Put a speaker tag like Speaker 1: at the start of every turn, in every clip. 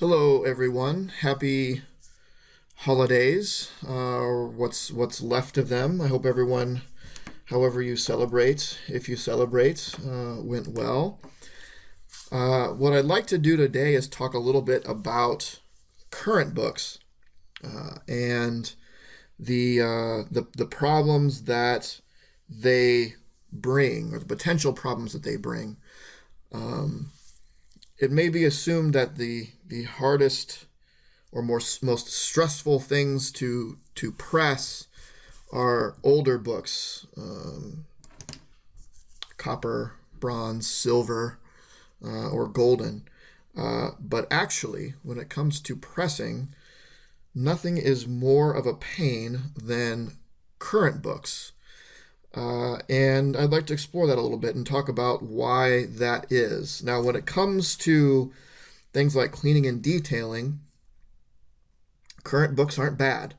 Speaker 1: Hello, everyone. Happy holidays, or what's left of them. I hope everyone, however you celebrate, if you celebrate, went well. What I'd like to do today is talk a little bit about current books and the problems that they bring, or the potential problems that they bring. Um, it may be assumed that the hardest or most stressful things to press are older books, copper, bronze, silver, or golden. But actually, when it comes to pressing, nothing is more of a pain than current books. And I'd like to explore that a little bit and talk about why that is. Now, when it comes to things like cleaning and detailing, current books aren't bad.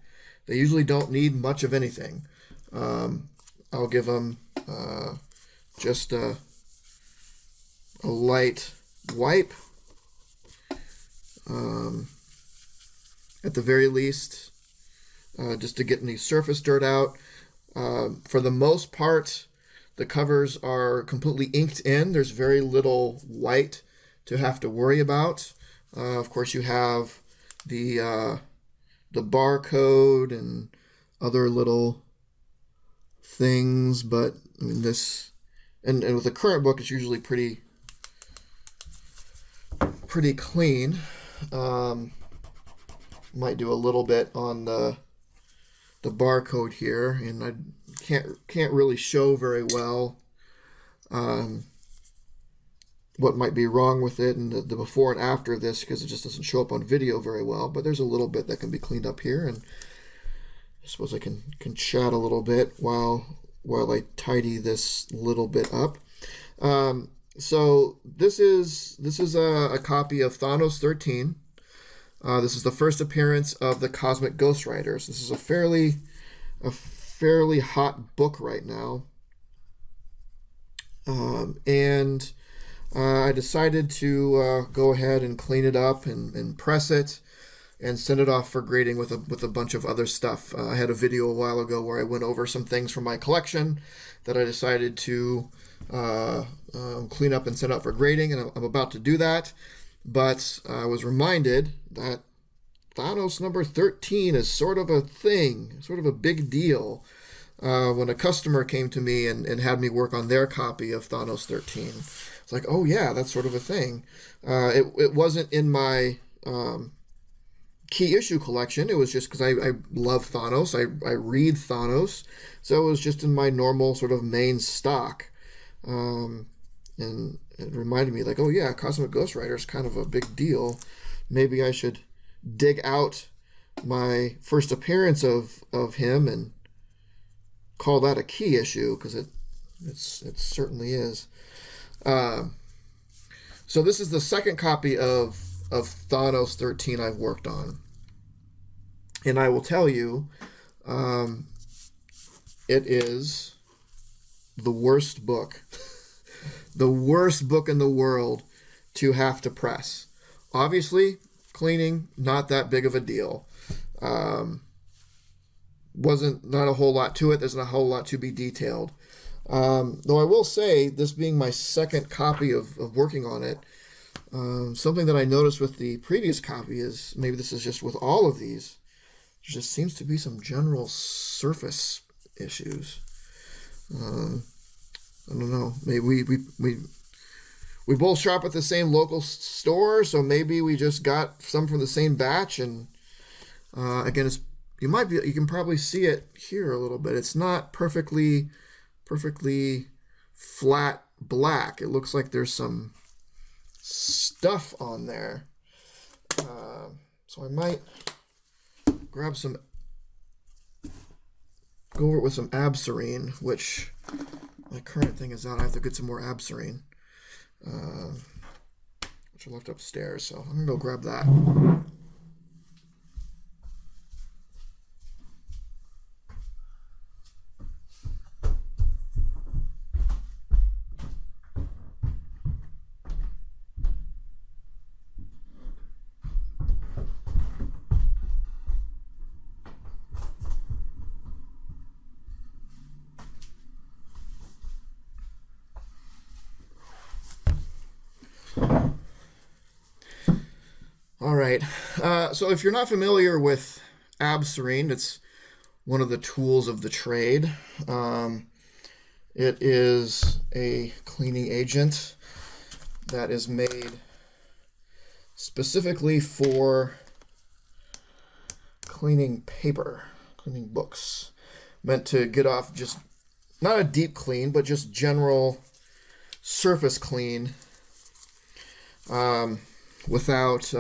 Speaker 1: They usually don't need much of anything. I'll give them just a light wipe, um, at the very least, just to get any surface dirt out. For the most part, the covers are completely inked in. There's very little white to have to worry about. Of course, you have the barcode and other little things, but I mean this, and with a current book, it's usually pretty clean. Um, might do a little bit on the barcode here, and I can't really show very well um, what might be wrong with it and the before and after of this, because it just doesn't show up on video very well. But there's a little bit that can be cleaned up here, and I suppose I can chat a little bit while I tidy this little bit up. So this is a copy of Thanos 13. This is the first appearance of the Cosmic Ghost Riders. This is a fairly hot book right now, and I decided to go ahead and clean it up and press it and send it off for grading with a bunch of other stuff. I had a video a while ago where I went over some things from my collection that I decided to clean up and send out for grading, and I'm about to do that. But I was reminded that Thanos number 13 is sort of a thing, sort of a big deal. When a customer came to me and had me work on their copy of Thanos 13, it's like, oh yeah, that's sort of a thing. It wasn't in my key issue collection. It was just because I love Thanos. I read Thanos. So it was just in my normal sort of main stock. And it reminded me, like, oh yeah, Cosmic Ghost Rider is kind of a big deal. Maybe I should dig out my first appearance of him and call that a key issue, because it certainly is. So this is the second copy of Thanos 13 I've worked on, and I will tell you, it is the worst book. The worst book in the world to have to press. Obviously, cleaning, not that big of a deal. Wasn't not a whole lot to it. There's not a whole lot to be detailed. Though I will say, this being my second copy of working on it, something that I noticed with the previous copy is, maybe this is just with all of these, there just seems to be some general surface issues. I don't know. Maybe we both shop at the same local store, so maybe we just got some from the same batch. And again, you can probably see it here a little bit. It's not perfectly flat black. It looks like there's some stuff on there. So I might grab go over it with some Absirine, which my current thing is out. I have to get some more Absirine, which I left upstairs. So I'm gonna go grab that. All right. So if you're not familiar with Abserene, it's one of the tools of the trade. It is a cleaning agent that is made specifically for cleaning paper, cleaning books, meant to get off just not a deep clean, but just general surface clean without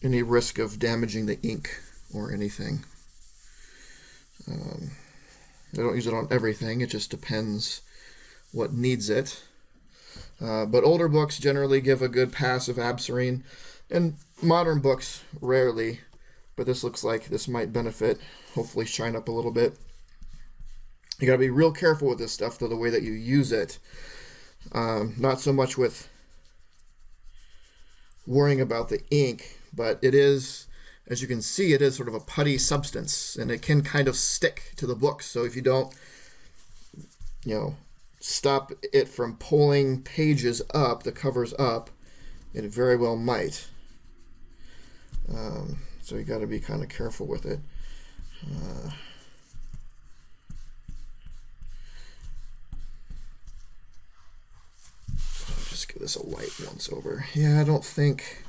Speaker 1: any risk of damaging the ink or anything. I don't use it on everything. It just depends what needs it. But older books generally give a good pass of Abserene, and modern books rarely. But this looks like this might benefit, hopefully shine up a little bit. You got to be real careful with this stuff, though, the way that you use it. Not so much with worrying about the ink, but it is, as you can see, it is sort of a putty substance, and it can kind of stick to the book. So if you don't, stop it from pulling pages up, the covers up, it very well might. So you got to be kind of careful with it. Just give this a wipe once over. Yeah, I don't think.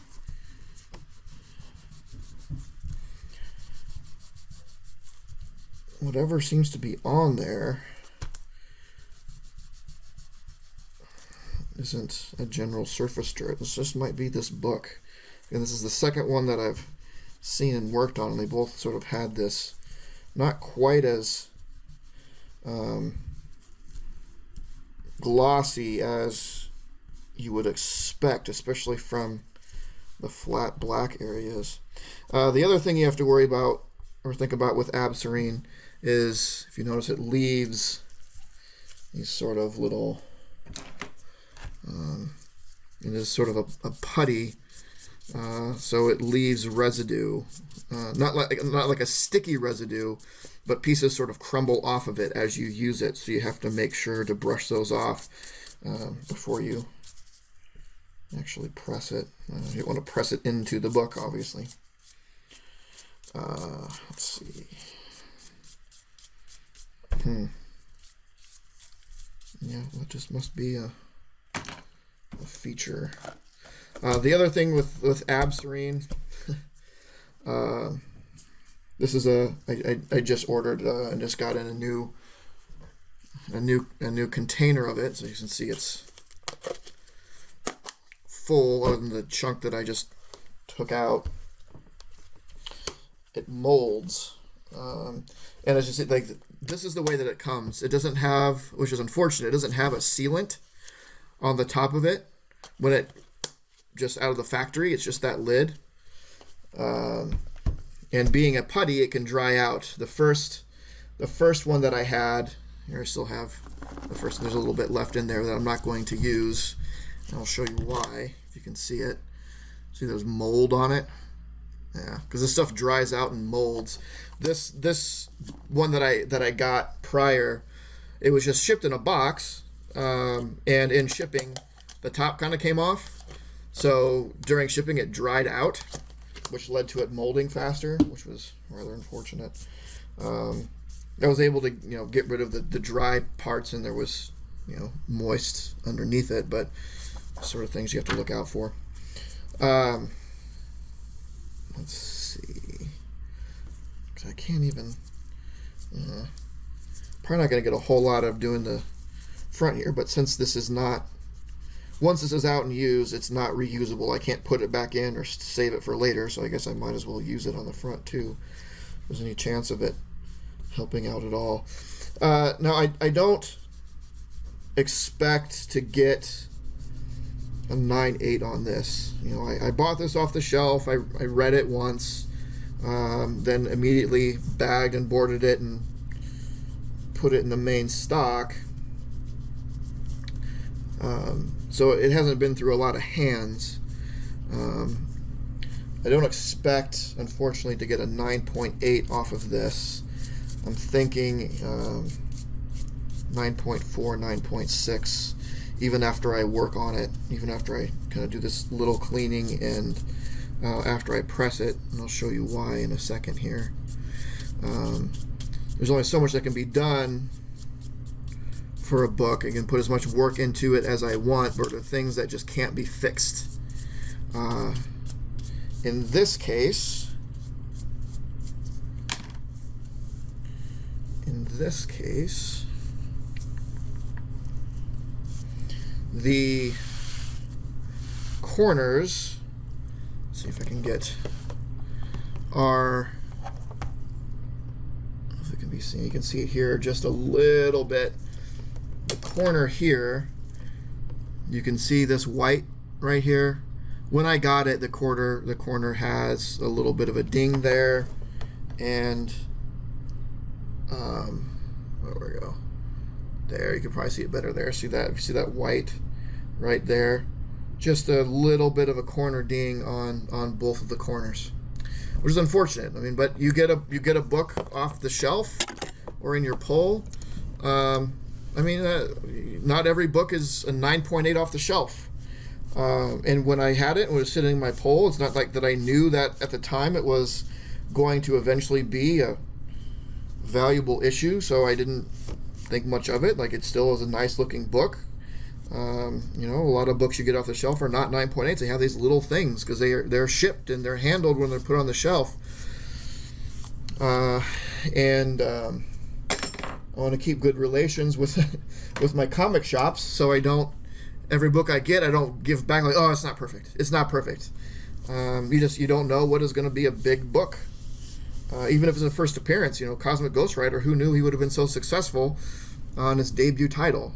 Speaker 1: Whatever seems to be on there isn't a general surface dirt. This just might be this book. And this is the second one that I've seen and worked on, and they both sort of had this not quite as glossy as you would expect, especially from the flat black areas. The other thing you have to worry about or think about with Abserene is, if you notice, it leaves these sort of little it is sort of a putty, so it leaves residue, not like a sticky residue, but pieces sort of crumble off of it as you use it. So you have to make sure to brush those off before you actually press it. You want to press it into the book, obviously. Let's see. Yeah, that just must be a feature. The other thing with Abserene, this is I just ordered and just got in a new container of it, so you can see it's full, other than the chunk that I just took out. It molds, and it's just like, this is the way that it comes. It doesn't have, which is unfortunate, it doesn't have a sealant on the top of it when it just out of the factory. It's just that lid, and being a putty, it can dry out. The first one that I had here, I still have the first. There's a little bit left in there that I'm not going to use, and I'll show you why if you can see it. See, there's mold on it. Yeah, because this stuff dries out and molds. This one that I got prior, it was just shipped in a box, and in shipping, the top kind of came off. So during shipping, it dried out, which led to it molding faster, which was rather unfortunate. I was able to get rid of the dry parts, and there was moist underneath it, but sort of things you have to look out for. Let's see, because I can't even, probably not going to get a whole lot of doing the front here, but since this is not, once this is out and used, it's not reusable. I can't put it back in or save it for later, so I guess I might as well use it on the front too, if there's any chance of it helping out at all. Now, I don't expect to get a 9.8 on this. I bought this off the shelf. I read it once, then immediately bagged and boarded it and put it in the main stock. So it hasn't been through a lot of hands. I don't expect, unfortunately, to get a 9.8 off of this. I'm thinking 9.4, 9.6, even after I work on it, even after I kind of do this little cleaning and after I press it, and I'll show you why in a second here. There's only so much that can be done for a book. I can put as much work into it as I want, but there are things that just can't be fixed. In this case, the corners, let's see if I can get, if it can be seen, you can see it here just a little bit. The corner here, you can see this white right here. When I got it, the corner has a little bit of a ding there, and where we go? There, you can probably see it better there. See that? If you see that white right there, just a little bit of a corner ding on both of the corners, which is unfortunate. I mean, but you get a book off the shelf or in your pull. I mean, not every book is a 9.8 off the shelf. And when I had it and it was sitting in my pull, it's not like that I knew that at the time it was going to eventually be a valuable issue, so I didn't think much of it. Like, it still is a nice looking book. You know, a lot of books you get off the shelf are not 9.8s. They have these little things because they're shipped and they're handled when they're put on the shelf. I want to keep good relations with my comic shops, so I don't, every book I get, I don't give back like, oh, it's not perfect. It's not perfect. You don't know what is going to be a big book. Even if it's a first appearance, you know, Cosmic Ghost Rider, who knew he would have been so successful on his debut title?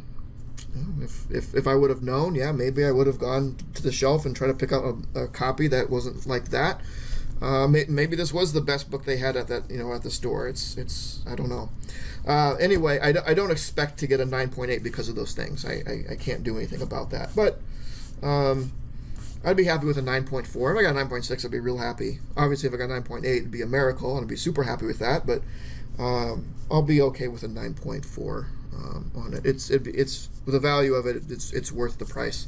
Speaker 1: If I would have known, yeah, maybe I would have gone to the shelf and tried to pick out a copy that wasn't like that. Maybe this was the best book they had at that, you know, at the store. It's I don't know. Anyway, I don't expect to get a 9.8 because of those things. I can't do anything about that. But I'd be happy with a 9.4. If I got a 9.6, I'd be real happy. Obviously, if I got 9.8, it'd be a miracle, and I'd be super happy with that. But I'll be okay with a 9.4 on it. It's with the value of it. It's worth the price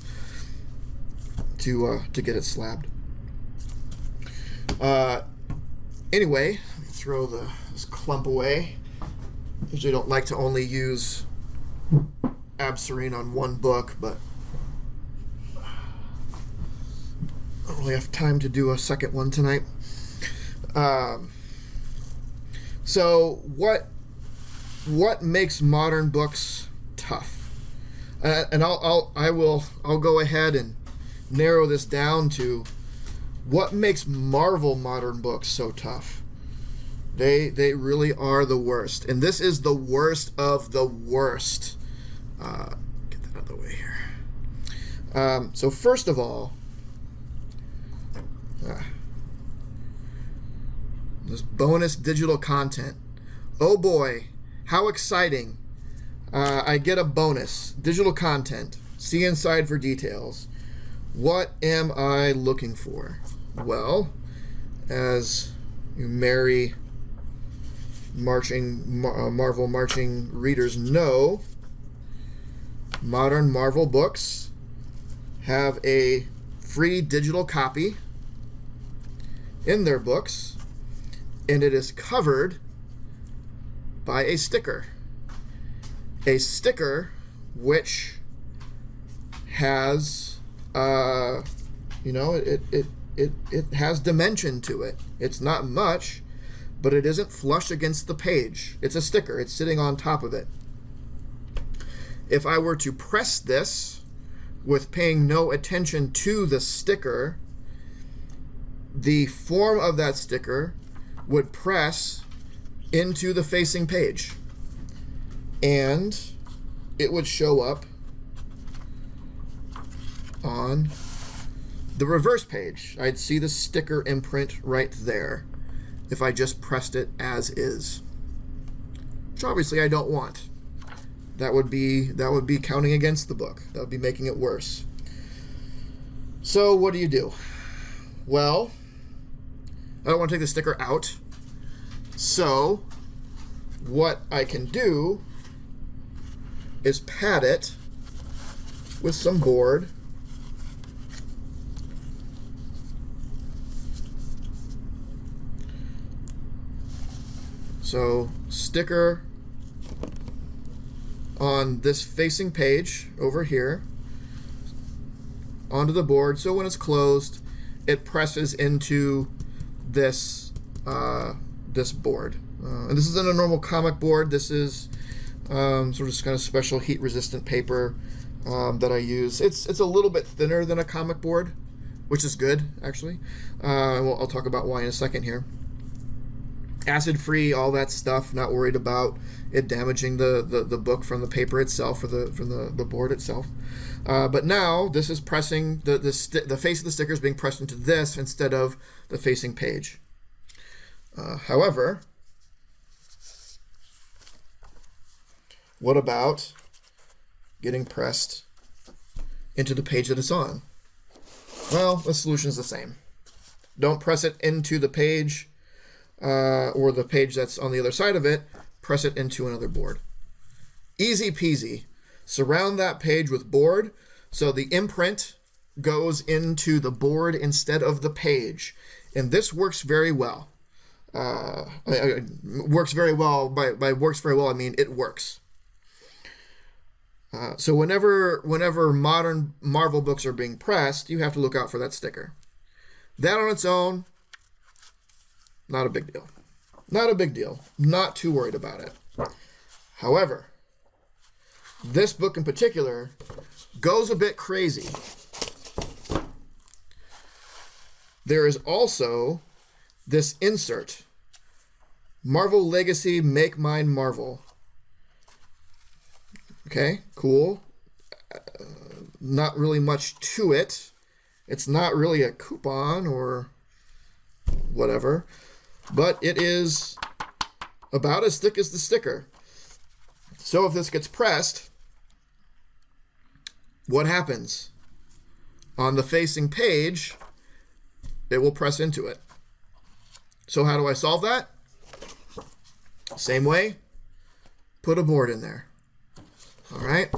Speaker 1: to get it slabbed. Anyway, let me throw this clump away. Usually don't like to only use Absarine on one book, but I don't really have time to do a second one tonight. So what makes modern books tough? And I'll go ahead and narrow this down to what makes Marvel modern books so tough. They really are the worst, and this is the worst of the worst. Get that out of the way here. So first of all, this bonus digital content. Oh boy, how exciting. I get a bonus digital content. See inside for details. What am I looking for? Well, as you merry Marvel marching readers know, modern Marvel books have a free digital copy in their books, and it is covered by a sticker. A sticker which has, it has dimension to it. It's not much, but it isn't flush against the page. It's a sticker. It's sitting on top of it. If I were to press this with paying no attention to the sticker, the form of that sticker would press into the facing page, and it would show up on the reverse page. I'd see the sticker imprint right there if I just pressed it as is, which obviously I don't want. That would be counting against the book. That would be making it worse. So what do? Well, I don't want to take the sticker out. So what I can do is pad it with some board. So sticker on this facing page over here onto the board, so when it's closed it presses into this this board. And this isn't a normal comic board. This is sort of kind of special heat resistant paper that I use. It's a little bit thinner than a comic board, which is good actually. I'll talk about why in a second here. Acid free, all that stuff, not worried about it damaging the book from the paper itself or from the board itself. But now this is pressing, the face of the sticker is being pressed into this instead of the facing page. However, what about getting pressed into the page that it's on? Well, the solution is the same. Don't press it into the page or the page that's on the other side of it. Press it into another board. Easy peasy. Surround that page with board so the imprint goes into the board instead of the page. And this works very well. Works very well. By works very well, I mean it works. So whenever modern Marvel books are being pressed, you have to look out for that sticker. That on its own, not a big deal. Not a big deal. Not too worried about it. However, this book in particular goes a bit crazy. There is also this insert, Marvel Legacy Make Mine Marvel. Okay, cool. Not really much to it. It's not really a coupon or whatever, but it is about as thick as the sticker. So if this gets pressed, what happens? On the facing page, it will press into it. So how do I solve that? Same way, put a board in there. All right.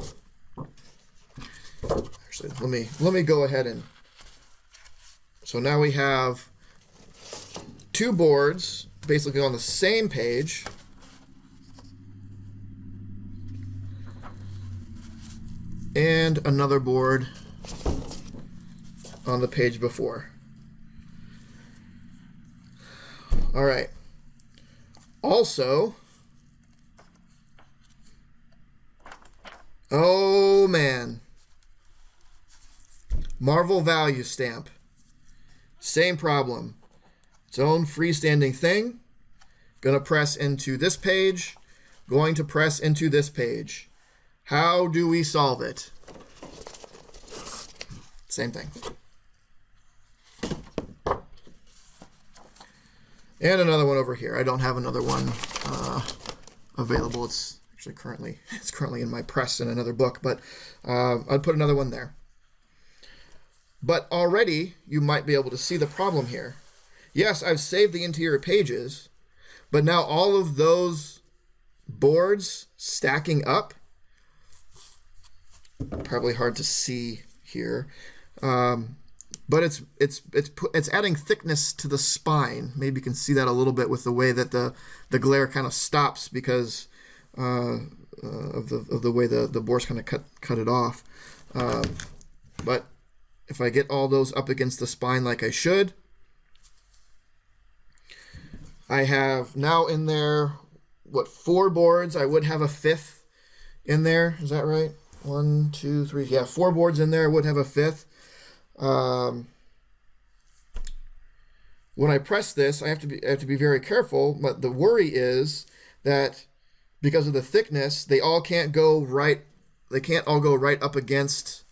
Speaker 1: Actually, let me go ahead and. So now we have two boards basically on the same page. And another board on the page before. All right. Also, oh man, Marvel value stamp. Same problem. Its own freestanding thing. Going to press into this page. Going to press into this page. How do we solve it? Same thing. And another one over here. I don't have another one available. It's actually currently in my press in another book, but I'd put another one there. But already you might be able to see the problem here. Yes, I've saved the interior pages, but now all of those boards stacking up, probably hard to see here, but it's adding thickness to the spine. Maybe you can see that a little bit with the way that the glare kind of stops because of the way the boards kind of cut it off. But if I get all those up against the spine like I should, I have now in there, 4 boards? I would have a 5th in there. Is that right? 1, 2, 3. Yeah, 4 boards in there. I would have a 5th. When I press this, I have to be very careful. But the worry is that because of the thickness, they can't all go right up against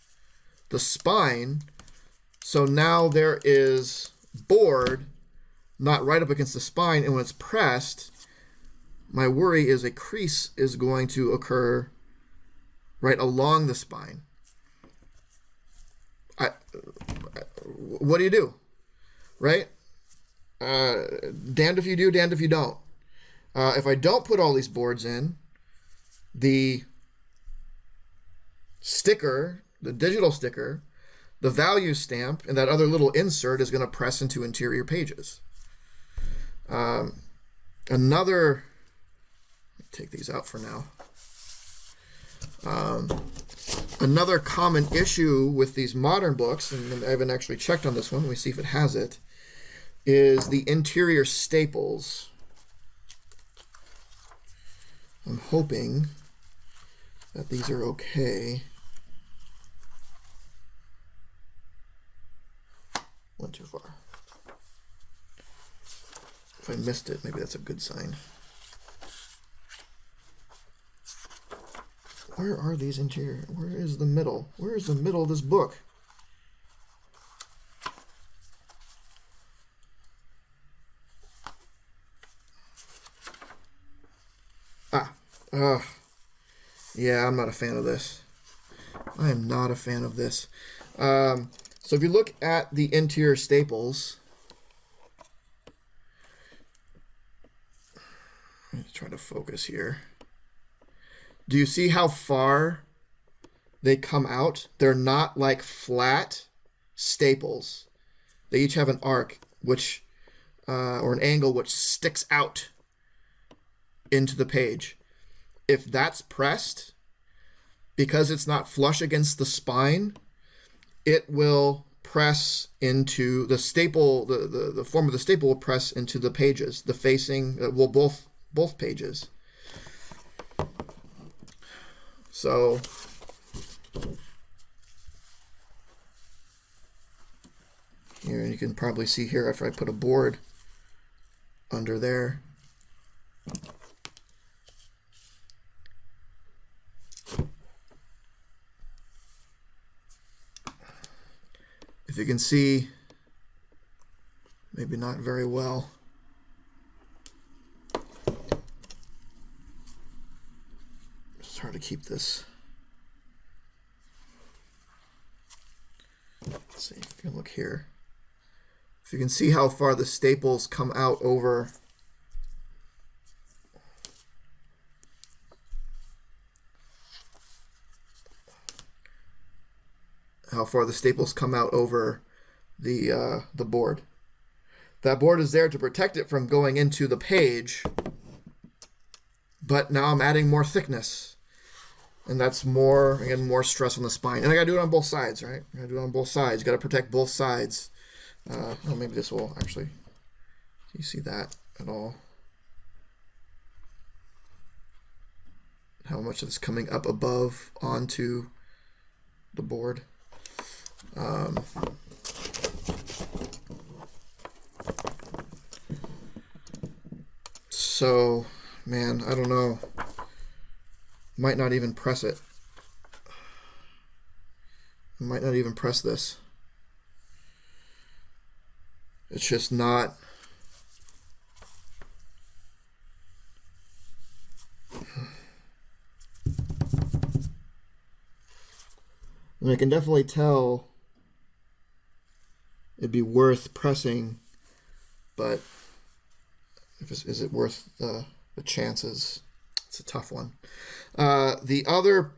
Speaker 1: the spine. So now there is board not right up against the spine, and when it's pressed, my worry is a crease is going to occur right along the spine. What do you do? Right? Damned if you do, damned if you don't. If I don't put all these boards in, the sticker the digital sticker, the value stamp, and that other little insert is going to press into interior pages. Another, take these out for now. Another common issue with these modern books, and I haven't actually checked on this one, let me see if it has it, is the interior staples. I'm hoping that these are okay. Went too far. If I missed it, maybe that's a good sign. Where are these interior? Where is the middle? Where is the middle of this book? Yeah, I'm not a fan of this. I am not a fan of this. So if you look at the interior staples, let's try to focus here. Do you see how far they come out? They're not like flat staples. They each have an arc, which or an angle which sticks out into the page. If that's pressed, because it's not flush against the spine, it will press into the staple, the form of the staple will press into the pages, the facing, both pages. So here you can probably see here after I put a board under there. If you can see, maybe not very well. It's hard to keep this. Let's see if you look here. If you can see how far the staples come out over the board. That board is there to protect it from going into the page, but now I'm adding more thickness, and that's more stress on the spine. And I gotta do it on both sides, right? I gotta do it on both sides. You gotta protect both sides. Oh, maybe this will actually. Do you see that at all? How much of this coming up above onto the board? So, man, I don't know. Might not even press it. Might not even press this. It's just not. And I can definitely tell it'd be worth pressing, but is it worth the chances? It's a tough one. The other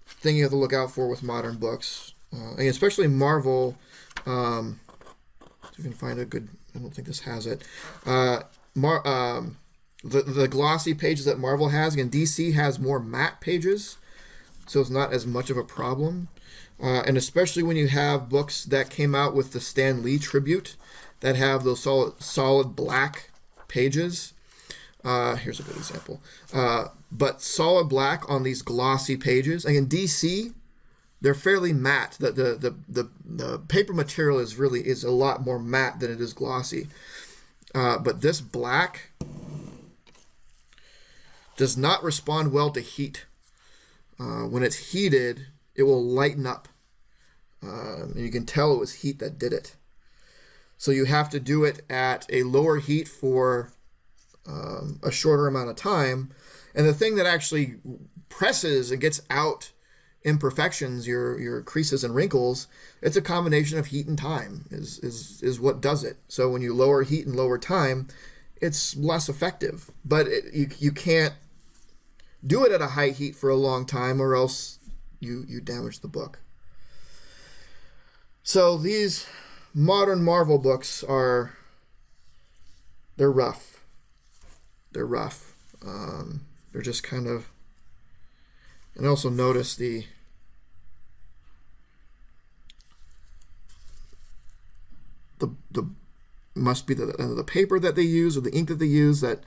Speaker 1: thing you have to look out for with modern books, and especially Marvel, if you can find a good, I don't think this has it. The glossy pages that Marvel has, again, DC has more matte pages, so it's not as much of a problem. And especially when you have books that came out with the Stan Lee tribute that have those solid black pages. Here's a good example. But solid black on these glossy pages. Again, DC, they're fairly matte. The paper material is a lot more matte than it is glossy. But this black does not respond well to heat. When it's heated, it will lighten up. And you can tell it was heat that did it. So you have to do it at a lower heat for a shorter amount of time. And the thing that actually presses and gets out imperfections, your creases and wrinkles, it's a combination of heat and time is what does it. So when you lower heat and lower time, it's less effective. But you can't do it at a high heat for a long time, or else you damage the book. So these modern Marvel books they're rough. They're rough. They're just kind of, and also notice the must be the paper that they use or the ink that they use that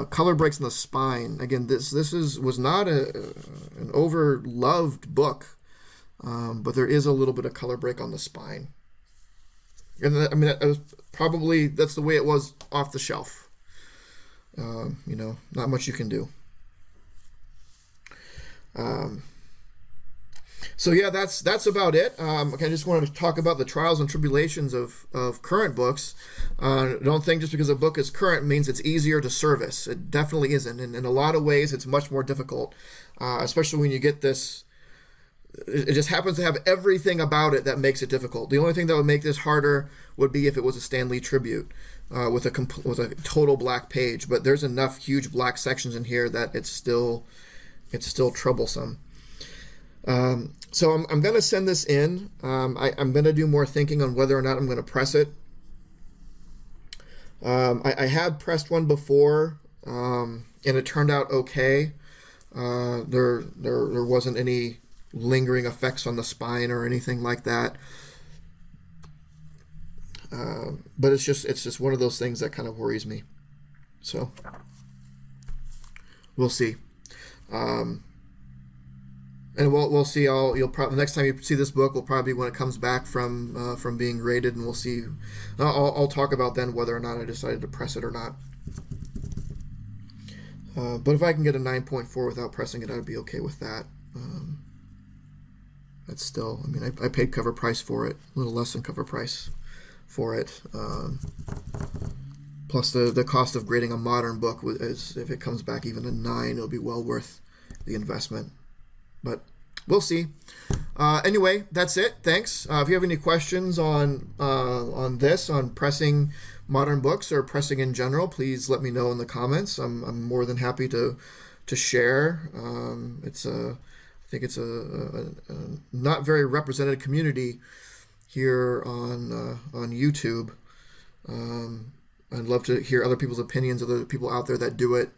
Speaker 1: color breaks in the spine. Again, this was not an over loved book, but there is a little bit of color break on the spine. And I mean, that's the way it was off the shelf. Not much you can do. So yeah, that's about it. I just wanted to talk about the trials and tribulations of current books. Don't think just because a book is current means it's easier to service. It definitely isn't. And in a lot of ways, it's much more difficult, especially when you get this. It just happens to have everything about it that makes it difficult. The only thing that would make this harder would be if it was a Stan Lee tribute with a total black page. But there's enough huge black sections in here that it's still troublesome. So I'm going to send this in. I'm going to do more thinking on whether or not I'm going to press it. I had pressed one before, and it turned out okay. There wasn't any lingering effects on the spine or anything like that. But it's just one of those things that kind of worries me. So we'll see. And we'll see. You'll probably next time you see this book will probably be when it comes back from being rated, and we'll see. I'll talk about then whether or not I decided to press it or not. But if I can get a 9.4 without pressing it, I'd be okay with that. That's still. I mean, I paid cover price for it, a little less than cover price for it. Plus the cost of grading a modern book is, if it comes back even a 9, it'll be well worth the investment. But we'll see. Anyway, that's it. Thanks. If you have any questions on pressing modern books or pressing in general, please let me know in the comments. I'm more than happy to share. I think it's a not very represented community here on YouTube. I'd love to hear other people's opinions, other people out there that do it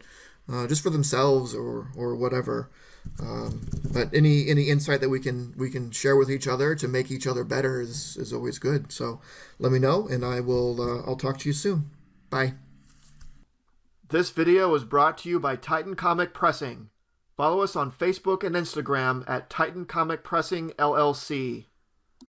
Speaker 1: just for themselves or whatever. But any insight that we can share with each other to make each other better is always good. So let me know, and I'll talk to you soon. Bye. This video was brought to you by Titan Comic Pressing. Follow us on Facebook and Instagram at Titan Comic Pressing LLC.